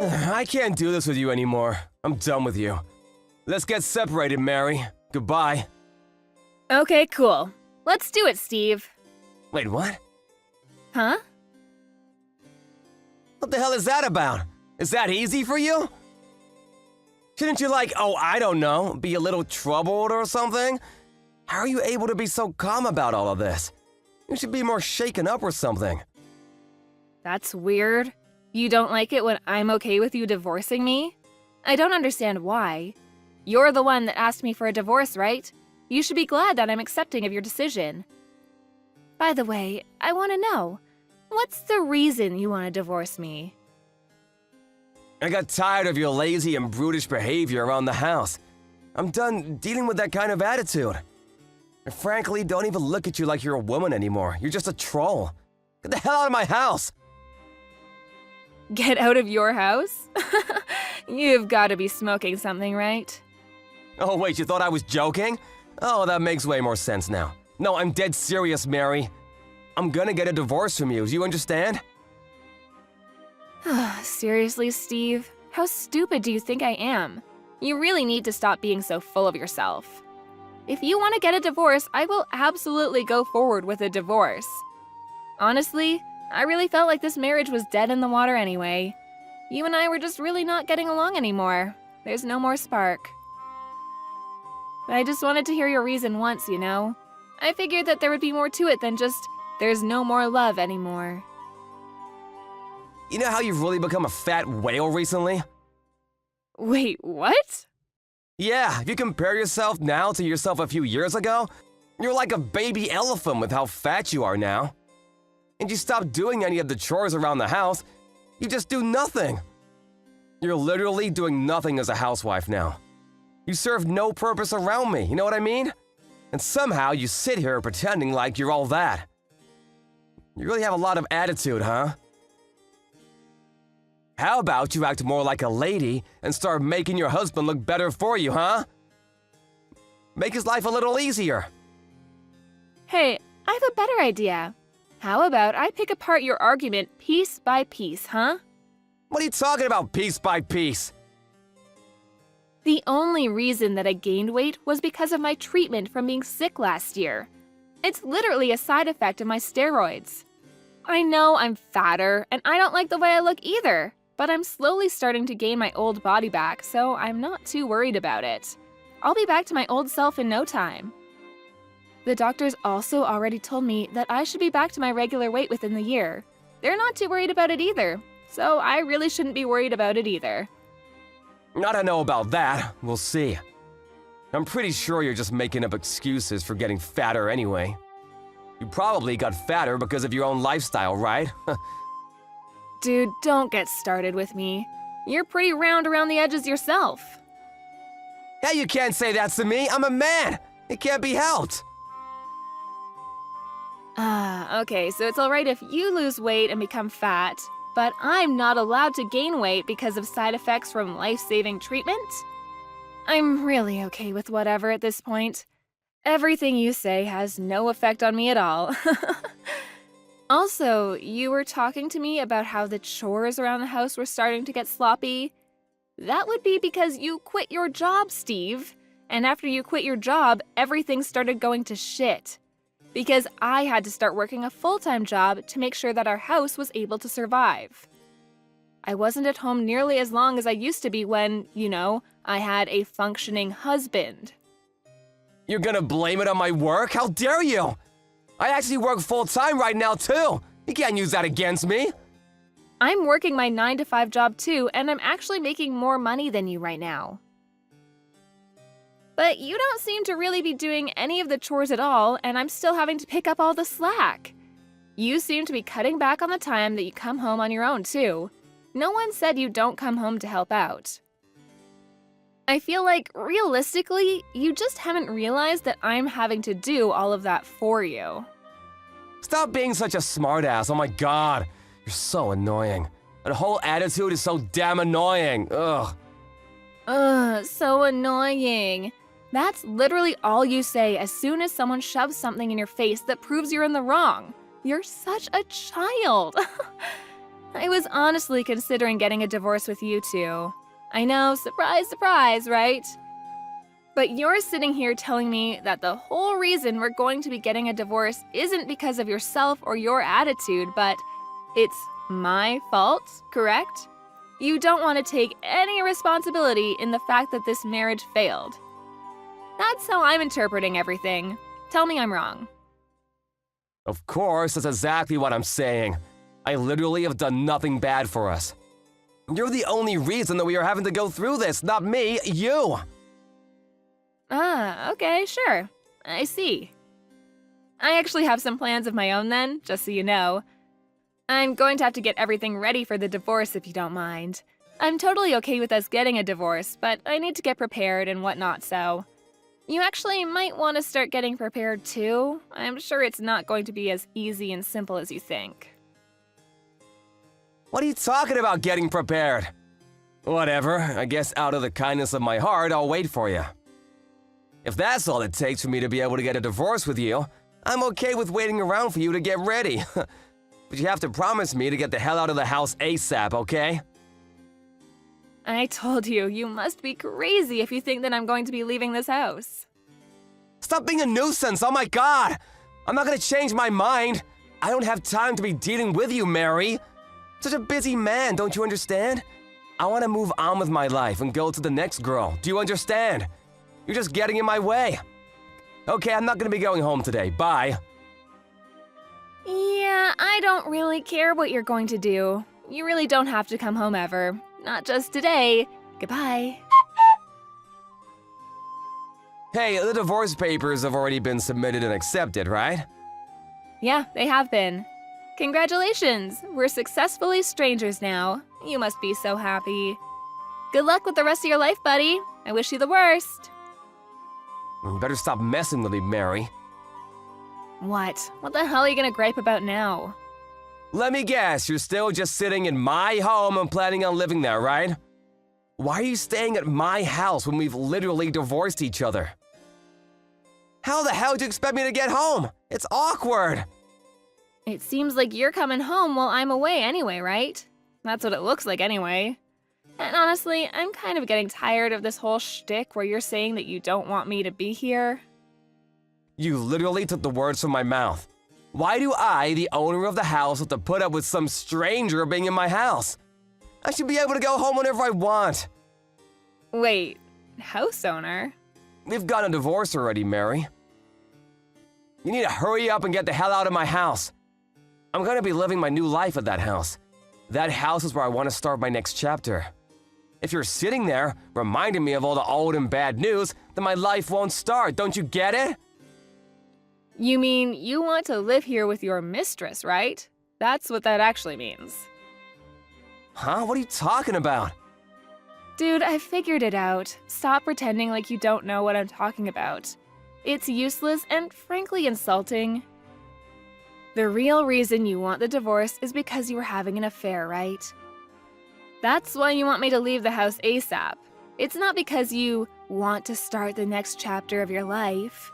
I can't do this with you anymore. I'm done with you. Let's get separated, Mary. Goodbye. Okay, cool. Let's do it, Steve. Wait, what? Huh? What the hell is that about? Is that easy for you? Shouldn't you I don't know, be a little troubled or something? How are you able to be so calm about all of this? You should be more shaken up or something. That's weird. You don't like it when I'm okay with you divorcing me? I don't understand why. You're the one that asked me for a divorce, right? You should be glad that I'm accepting of your decision. By the way, I want to know, what's the reason you want to divorce me? I got tired of your lazy and brutish behavior around the house. I'm done dealing with that kind of attitude. I frankly don't even look at you like you're a woman anymore. You're just a troll. Get the hell out of my house! Get out of your house? You've got to be smoking something, right? Oh wait, you thought I was joking? Oh, that makes way more sense now. No, I'm dead serious, Mary. I'm gonna get a divorce from you, do you understand? Seriously, Steve? How stupid do you think I am? You really need to stop being so full of yourself. If you want to get a divorce, I will absolutely go forward with a divorce. Honestly, I really felt like this marriage was dead in the water anyway. You and I were just really not getting along anymore. There's no more spark. I just wanted to hear your reason once, you know? I figured that there would be more to it than just, there's no more love anymore. You know how you've really become a fat whale recently? Wait, what? Yeah, if you compare yourself now to yourself a few years ago, you're like a baby elephant with how fat you are now. And you stop doing any of the chores around the house, you just do nothing. You're literally doing nothing as a housewife now. You serve no purpose around me, you know what I mean? And somehow you sit here pretending like you're all that. You really have a lot of attitude, huh? How about you act more like a lady and start making your husband look better for you, huh? Make his life a little easier. Hey, I have a better idea. How about I pick apart your argument piece by piece, huh? What are you talking about, piece by piece? The only reason that I gained weight was because of my treatment from being sick last year. It's literally a side effect of my steroids. I know I'm fatter, and I don't like the way I look either, but I'm slowly starting to gain my old body back, so I'm not too worried about it. I'll be back to my old self in no time. The doctors also already told me that I should be back to my regular weight within the year. They're not too worried about it either, so I really shouldn't be worried about it either. I don't know about that. We'll see. I'm pretty sure you're just making up excuses for getting fatter anyway. You probably got fatter because of your own lifestyle, right? Dude, don't get started with me. You're pretty round around the edges yourself. Hey, you can't say that to me. I'm a man. It can't be helped. Okay, so it's alright if you lose weight and become fat, but I'm not allowed to gain weight because of side effects from life-saving treatment? I'm really okay with whatever at this point. Everything you say has no effect on me at all. Also, you were talking to me about how the chores around the house were starting to get sloppy. That would be because you quit your job, Steve. And after you quit your job, everything started going to shit. Because I had to start working a full-time job to make sure that our house was able to survive. I wasn't at home nearly as long as I used to be when, you know, I had a functioning husband. You're gonna blame it on my work? How dare you? I actually work full-time right now, too. You can't use that against me. I'm working my 9-to-5 job too, and I'm actually making more money than you right now. But you don't seem to really be doing any of the chores at all, and I'm still having to pick up all the slack. You seem to be cutting back on the time that you come home on your own too. No one said you don't come home to help out. I feel like, realistically, you just haven't realized that I'm having to do all of that for you. Stop being such a smartass. Oh my god. You're so annoying. That whole attitude is so damn annoying. Ugh. So annoying. That's literally all you say as soon as someone shoves something in your face that proves you're in the wrong. You're such a child. I was honestly considering getting a divorce with you two. I know, surprise, surprise, right? But you're sitting here telling me that the whole reason we're going to be getting a divorce isn't because of yourself or your attitude, but it's my fault, correct? You don't want to take any responsibility in the fact that this marriage failed. That's how I'm interpreting everything. Tell me I'm wrong. Of course, that's exactly what I'm saying. I literally have done nothing bad for us. You're the only reason that we are having to go through this, not me, you. Ah, okay, sure. I see. I actually have some plans of my own then, just so you know. I'm going to have to get everything ready for the divorce if you don't mind. I'm totally okay with us getting a divorce, but I need to get prepared and whatnot, so... You actually might want to start getting prepared too. I'm sure it's not going to be as easy and simple as you think. What are you talking about getting prepared? Whatever, I guess out of the kindness of my heart, I'll wait for you. If that's all it takes for me to be able to get a divorce with you, I'm okay with waiting around for you to get ready. But you have to promise me to get the hell out of the house ASAP, okay? I told you, you must be crazy if you think that I'm going to be leaving this house. Stop being a nuisance, oh my god! I'm not gonna change my mind. I don't have time to be dealing with you, Mary. Such a busy man, don't you understand? I want to move on with my life and go to the next girl. Do you understand? You're just getting in my way. Okay, I'm not gonna be going home today. Bye. Yeah, I don't really care what you're going to do. You really don't have to come home ever. Not just today. Goodbye. Hey, the divorce papers have already been submitted and accepted, right? Yeah, they have been. Congratulations! We're successfully strangers now. You must be so happy. Good luck with the rest of your life, buddy. I wish you the worst. You better stop messing with me, Mary. What? What the hell are you gonna gripe about now? Let me guess, you're still just sitting in my home and planning on living there, right? Why are you staying at my house when we've literally divorced each other? How the hell do you expect me to get home? It's awkward. It seems like you're coming home while I'm away anyway, right? That's what it looks like anyway. And honestly, I'm kind of getting tired of this whole shtick where you're saying that you don't want me to be here. You literally took the words from my mouth. Why do I, the owner of the house, have to put up with some stranger being in my house? I should be able to go home whenever I want. Wait, house owner? We've gotten a divorce already, Mary. You need to hurry up and get the hell out of my house. I'm gonna be living my new life at that house. That house is where I want to start my next chapter. If you're sitting there, reminding me of all the old and bad news, then my life won't start, don't you get it? You mean you want to live here with your mistress, right? That's what that actually means. Huh? What are you talking about? Dude, I figured it out. Stop pretending like you don't know what I'm talking about. It's useless and frankly insulting. The real reason you want the divorce is because you were having an affair, right? That's why you want me to leave the house ASAP. It's not because you want to start the next chapter of your life.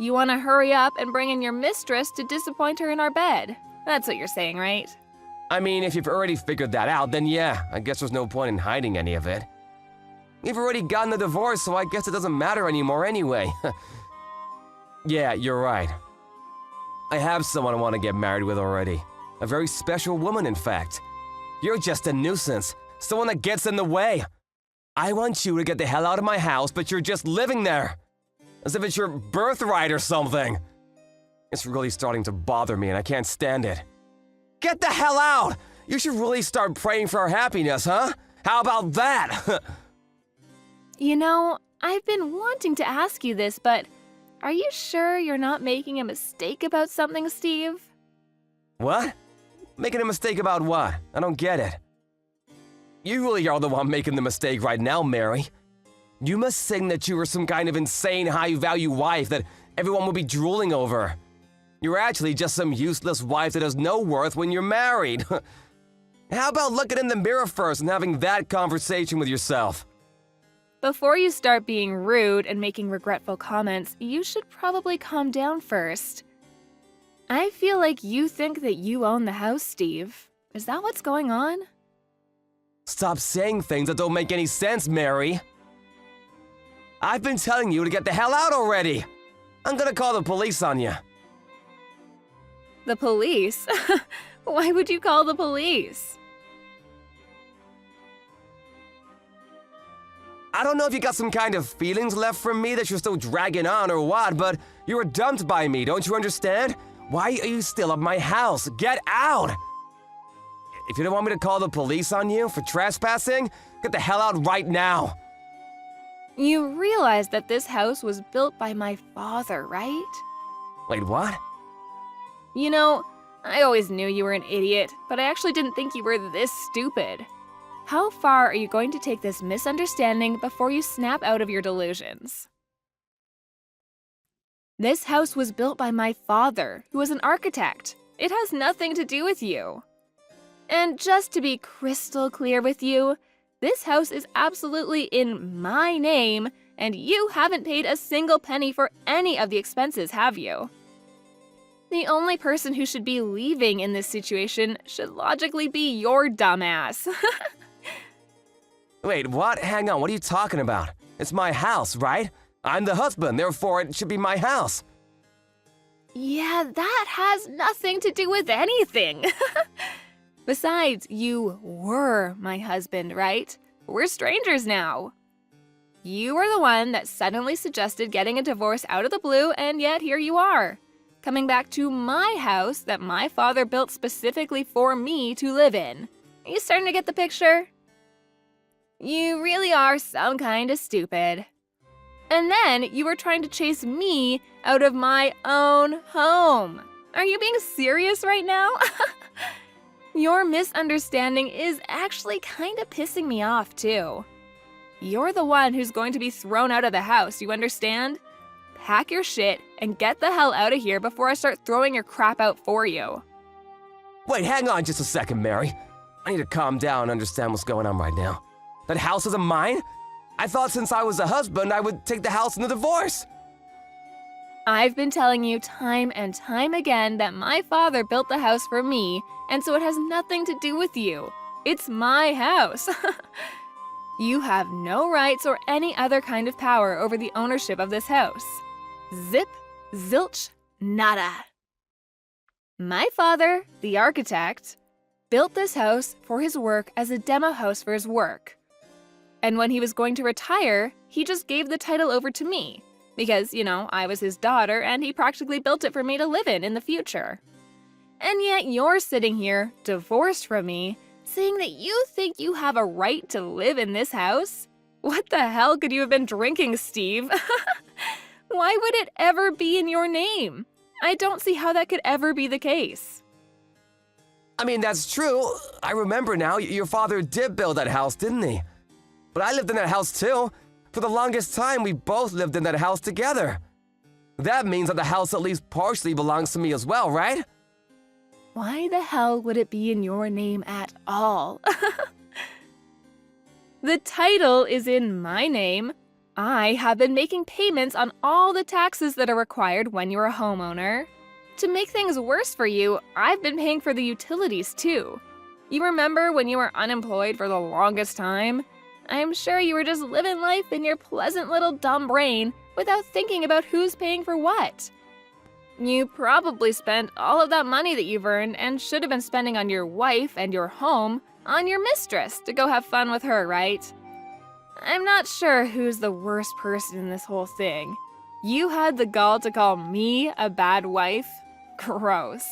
You want to hurry up and bring in your mistress to disappoint her in our bed. That's what you're saying, right? I mean, if you've already figured that out, then yeah, I guess there's no point in hiding any of it. We've already gotten the divorce, so I guess it doesn't matter anymore anyway. Yeah, you're right. I have someone I want to get married with already. A very special woman, in fact. You're just a nuisance, someone that gets in the way. I want you to get the hell out of my house, but you're just living there. As if it's your birthright or something. It's really starting to bother me and I can't stand it. Get the hell out! You should really start praying for our happiness, huh? How about that? You know, I've been wanting to ask you this, but are you sure you're not making a mistake about something, Steve? What? Making a mistake about what? I don't get it. You really are the one making the mistake right now, Mary. You must think that you are some kind of insane high-value wife that everyone will be drooling over. You're actually just some useless wife that has no worth when you're married. How about looking in the mirror first and having that conversation with yourself? Before you start being rude and making regretful comments, you should probably calm down first. I feel like you think that you own the house, Steve. Is that what's going on? Stop saying things that don't make any sense, Mary. I've been telling you to get the hell out already. I'm gonna call the police on you. The police? Why would you call the police? I don't know if you got some kind of feelings left from me that you're still dragging on or what, but you were dumped by me, don't you understand? Why are you still at my house? Get out! If you don't want me to call the police on you for trespassing, get the hell out right now. You realize that this house was built by my father, right? Wait, what? You know, I always knew you were an idiot, but I actually didn't think you were this stupid. How far are you going to take this misunderstanding before you snap out of your delusions? This house was built by my father, who was an architect. It has nothing to do with you. And just to be crystal clear with you, this house is absolutely in my name, and you haven't paid a single penny for any of the expenses, have you? The only person who should be leaving in this situation should logically be your dumbass. Wait, what? Hang on, what are you talking about? It's my house, right? I'm the husband, therefore it should be my house. Yeah, that has nothing to do with anything. Besides, you were my husband, right? We're strangers now. You were the one that suddenly suggested getting a divorce out of the blue, and yet here you are, coming back to my house that my father built specifically for me to live in. Are you starting to get the picture? You really are some kind of stupid. And then you were trying to chase me out of my own home. Are you being serious right now? Your misunderstanding is actually kind of pissing me off, too. You're the one who's going to be thrown out of the house, you understand? Pack your shit and get the hell out of here before I start throwing your crap out for you. Wait, hang on just a second, Mary. I need to calm down and understand what's going on right now. That house isn't mine? I thought since I was a husband, I would take the house in the divorce. I've been telling you time and time again that my father built the house for me, and so it has nothing to do with you. It's my house. You have no rights or any other kind of power over the ownership of this house. Zip, zilch, nada. My father, the architect, built this house for his work as a demo house for his work. And when he was going to retire, he just gave the title over to me. Because, you know, I was his daughter and he practically built it for me to live in the future. And yet you're sitting here, divorced from me, saying that you think you have a right to live in this house? What the hell could you have been drinking, Steve? Why would it ever be in your name? I don't see how that could ever be the case. I mean, that's true. I remember now, your father did build that house, didn't he? But I lived in that house too. For the longest time, we both lived in that house together. That means that the house at least partially belongs to me as well, right? Why the hell would it be in your name at all? The title is in my name. I have been making payments on all the taxes that are required when you're a homeowner. To make things worse for you, I've been paying for the utilities too. You remember when you were unemployed for the longest time? I'm sure you were just living life in your pleasant little dumb brain without thinking about who's paying for what. You probably spent all of that money that you've earned and should have been spending on your wife and your home on your mistress to go have fun with her, right? I'm not sure who's the worst person in this whole thing. You had the gall to call me a bad wife? Gross.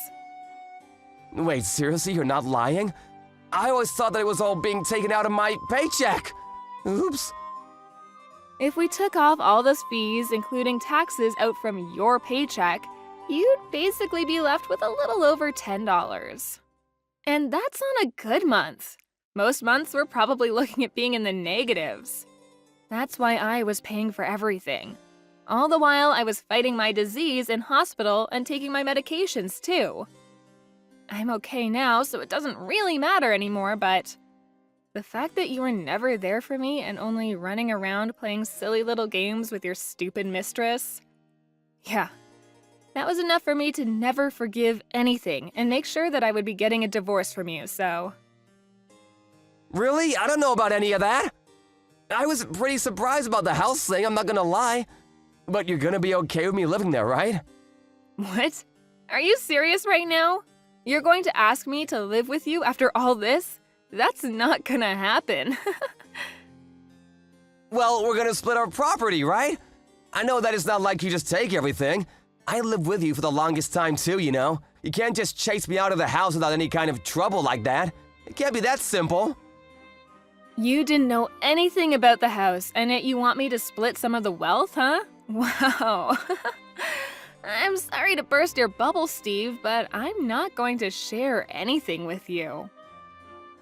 Wait, seriously, you're not lying? I always thought that it was all being taken out of my paycheck. Oops. If we took off all those fees, including taxes, out from your paycheck, you'd basically be left with a little over $10. And that's on a good month. Most months we're probably looking at being in the negatives. That's why I was paying for everything. All the while I was fighting my disease in hospital and taking my medications too. I'm okay now, so it doesn't really matter anymore, but the fact that you were never there for me and only running around playing silly little games with your stupid mistress, yeah, That was enough for me to never forgive anything and make sure that I would be getting a divorce from you, so. Really? I don't know about any of that. I was pretty surprised about the house thing, I'm not gonna lie. But you're gonna be okay with me living there, right? What? Are you serious right now? You're going to ask me to live with you after all this? That's not gonna happen. Well, we're gonna split our property, right? I know that it's not like you just take everything. I lived with you for the longest time too, you know? You can't just chase me out of the house without any kind of trouble like that. It can't be that simple. You didn't know anything about the house, and yet you want me to split some of the wealth, huh? Wow. I'm sorry to burst your bubble, Steve, but I'm not going to share anything with you.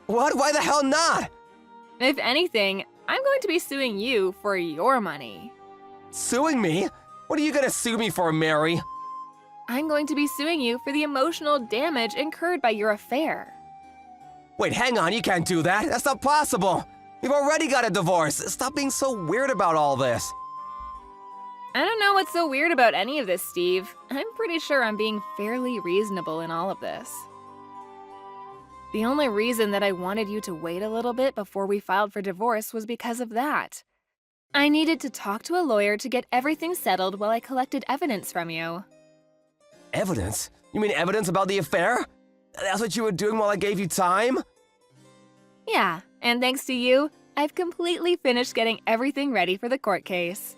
What? Why the hell not? If anything, I'm going to be suing you for your money. Suing me? What are you gonna sue me for, Mary? I'm going to be suing you for the emotional damage incurred by your affair. Wait, hang on, you can't do that. That's not possible. You've already got a divorce. Stop being so weird about all this. I don't know what's so weird about any of this, Steve. I'm pretty sure I'm being fairly reasonable in all of this. The only reason that I wanted you to wait a little bit before we filed for divorce was because of that. I needed to talk to a lawyer to get everything settled while I collected evidence from you. Evidence? You mean evidence about the affair? That's what you were doing while I gave you time? Yeah, and thanks to you, I've completely finished getting everything ready for the court case.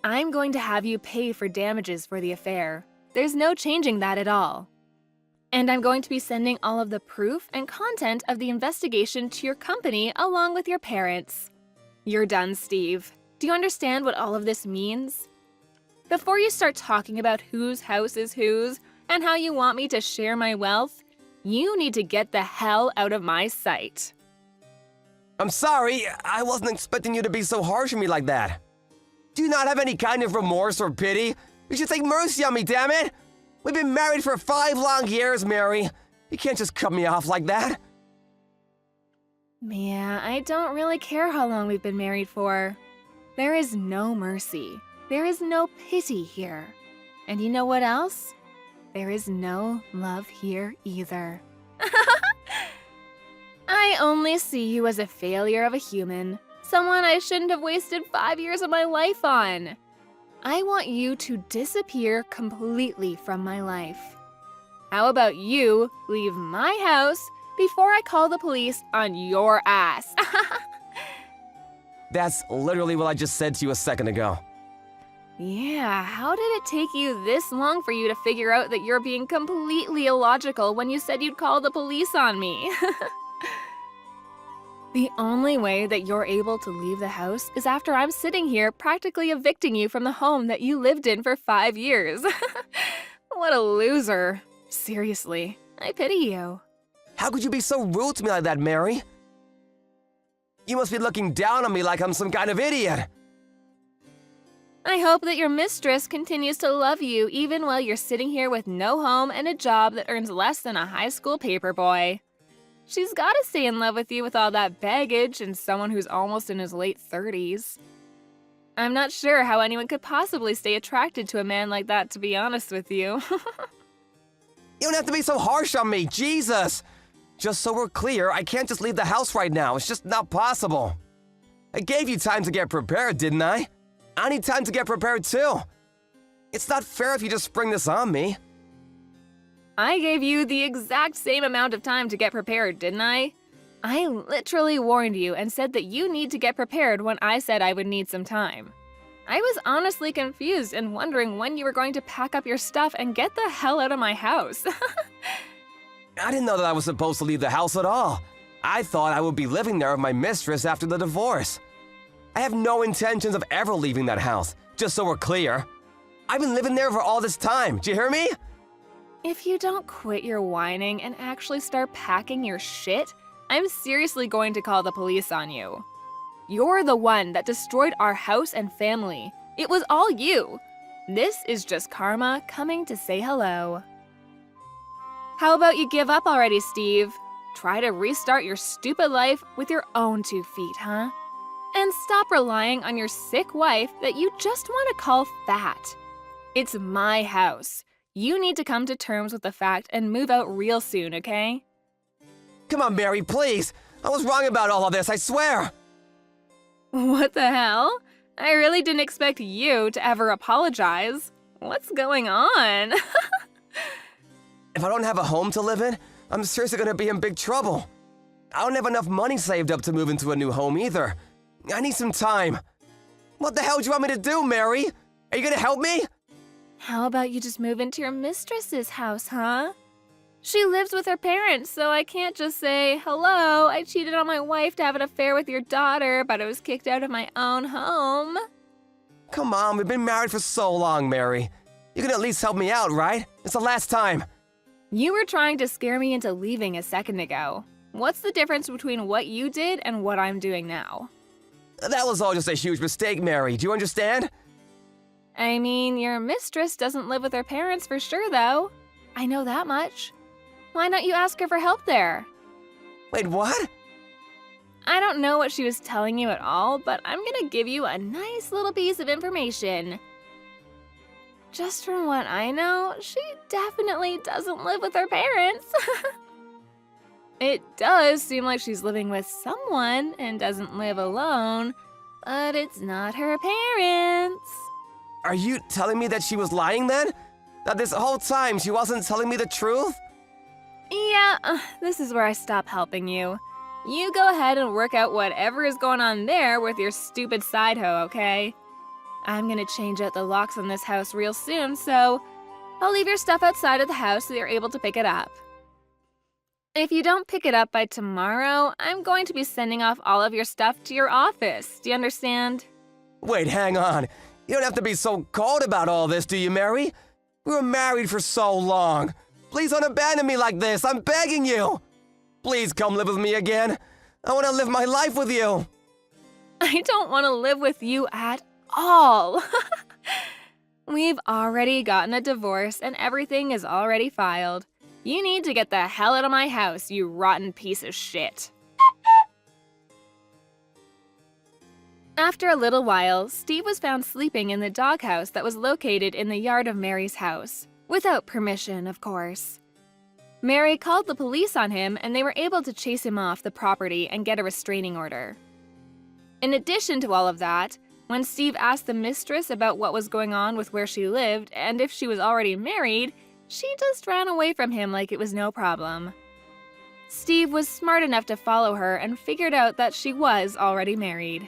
I'm going to have you pay for damages for the affair. There's no changing that at all. And I'm going to be sending all of the proof and content of the investigation to your company along with your parents. You're done, Steve. Do you understand what all of this means? Before you start talking about whose house is whose and how you want me to share my wealth, you need to get the hell out of my sight. I'm sorry, I wasn't expecting you to be so harsh on me like that. Do you not have any kind of remorse or pity? You should take mercy on me, damn it! We've been married for 5 long years, Mary. You can't just cut me off like that. Mia, I don't really care how long we've been married for. There is no mercy. There is no pity here. And you know what else? There is no love here either. I only see you as a failure of a human, someone I shouldn't have wasted 5 years of my life on. I want you to disappear completely from my life. How about you leave my house before I call the police on your ass? That's literally what I just said to you a second ago. Yeah, how did it take you this long for you to figure out that you're being completely illogical when you said you'd call the police on me? The only way that you're able to leave the house is after I'm sitting here practically evicting you from the home that you lived in for 5 years. What a loser. Seriously, I pity you. How could you be so rude to me like that, Mary? You must be looking down on me like I'm some kind of idiot. I hope that your mistress continues to love you even while you're sitting here with no home and a job that earns less than a high school paperboy. She's gotta stay in love with you with all that baggage and someone who's almost in his late 30s. I'm not sure how anyone could possibly stay attracted to a man like that, to be honest with you. You don't have to be so harsh on me, Jesus! Just so we're clear, I can't just leave the house right now. It's just not possible. I gave you time to get prepared, didn't I? I need time to get prepared too. It's not fair if you just spring this on me. I gave you the exact same amount of time to get prepared, didn't I? I literally warned you and said that you need to get prepared when I said I would need some time. I was honestly confused and wondering when you were going to pack up your stuff and get the hell out of my house. I didn't know that I was supposed to leave the house at all. I thought I would be living there with my mistress after the divorce. I have no intentions of ever leaving that house, just so we're clear. I've been living there for all this time, do you hear me? If you don't quit your whining and actually start packing your shit, I'm seriously going to call the police on you. You're the one that destroyed our house and family. It was all you. This is just karma coming to say hello. How about you give up already, Steve? Try to restart your stupid life with your own 2 feet, huh? And stop relying on your sick wife that you just want to call fat. It's my house. You need to come to terms with the fact and move out real soon, okay? Come on, Mary, please. I was wrong about all of this, I swear. What the hell? I really didn't expect you to ever apologize. What's going on? If I don't have a home to live in, I'm seriously gonna be in big trouble. I don't have enough money saved up to move into a new home either. I need some time. What the hell do you want me to do, Mary? Are you gonna help me? How about you just move into your mistress's house, huh? She lives with her parents, so I can't just say, hello, I cheated on my wife to have an affair with your daughter, but I was kicked out of my own home. Come on, we've been married for so long, Mary. You can at least help me out, right? It's the last time. You were trying to scare me into leaving a second ago. What's the difference between what you did and what I'm doing now? That was all just a huge mistake, Mary. Do you understand? I mean, your mistress doesn't live with her parents for sure, though. I know that much. Why don't you ask her for help there? Wait, what? I don't know what she was telling you at all, but I'm gonna give you a nice little piece of information. Just from what I know, she definitely doesn't live with her parents. It does seem like she's living with someone and doesn't live alone, but it's not her parents. Are you telling me that she was lying then? That this whole time she wasn't telling me the truth? Yeah, this is where I stop helping you. You go ahead and work out whatever is going on there with your stupid side hoe, okay? I'm gonna change out the locks on this house real soon, so I'll leave your stuff outside of the house so you're able to pick it up. If you don't pick it up by tomorrow, I'm going to be sending off all of your stuff to your office. Do you understand? Wait, hang on. You don't have to be so cold about all this, do you, Mary? We were married for so long. Please don't abandon me like this. I'm begging you. Please come live with me again. I want to live my life with you. I don't want to live with you at all. We've already gotten a divorce and everything is already filed. You need to get the hell out of my house, you rotten piece of shit. After a little while, Steve was found sleeping in the doghouse that was located in the yard of Mary's house. Without permission, of course. Mary called the police on him and they were able to chase him off the property and get a restraining order. In addition to all of that, when Steve asked the mistress about what was going on with where she lived and if she was already married, she just ran away from him like it was no problem. Steve was smart enough to follow her and figured out that she was already married.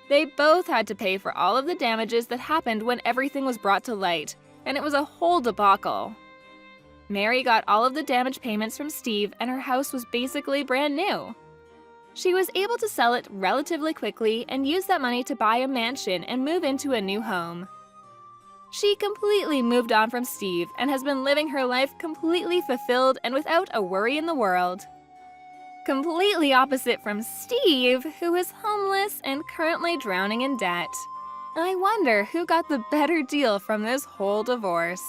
They both had to pay for all of the damages that happened when everything was brought to light, and it was a whole debacle. Mary got all of the damage payments from Steve and her house was basically brand new. She was able to sell it relatively quickly and use that money to buy a mansion and move into a new home. She completely moved on from Steve and has been living her life completely fulfilled and without a worry in the world. Completely opposite from Steve, who is homeless and currently drowning in debt. I wonder who got the better deal from this whole divorce.